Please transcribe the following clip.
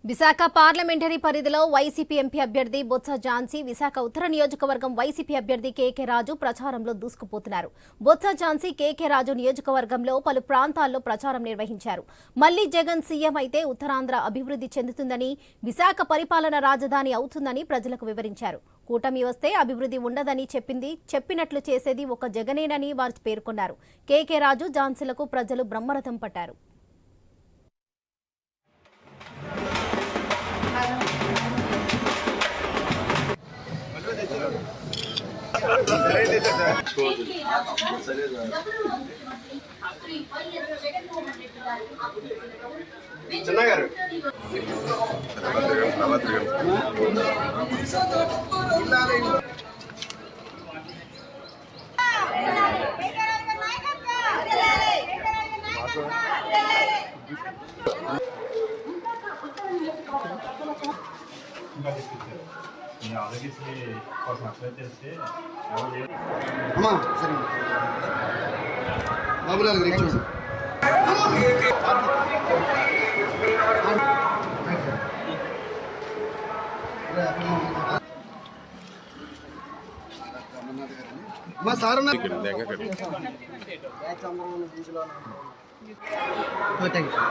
Visakha parliamentary పరిధిలో YCP MP అభ్యర్థి బొత్స ఝాన్సీ, విశాఖ ఉత్తర నియోజకవర్గం వైసీపీ అభ్యర్థి కేకే రాజు ప్రచారంలో దూసుకుపోతున్నారు. బొత్స ఝాన్సీ, కేకే రాజు నియోజకవర్గంలో పలు ప్రాంతాల్లో ప్రచారం నిర్వహించారు. మళ్లీ జగన్ సీఎం అయితే ఉత్తరాంధ్ర అభివృద్ధి చెందుతుందని, విశాఖ పరిపాలన రాజధాని అవుతుందని ప్రజలకు వివరించారు. కూటమి వస్తే అభివృద్ధి ఉండదని చెప్పినట్లు చేసేది ఒక జగనేనని వారు పేర్కొన్నారు. కేకే రాజు, ఝాన్సీలకు ప్రజలు బ్రహ్మరథం పట్టారు. చిన్నగారు అమ్మా సరే బాబులాల్ గురించి అమ్మా సార్ థ్యాంక్ యూ.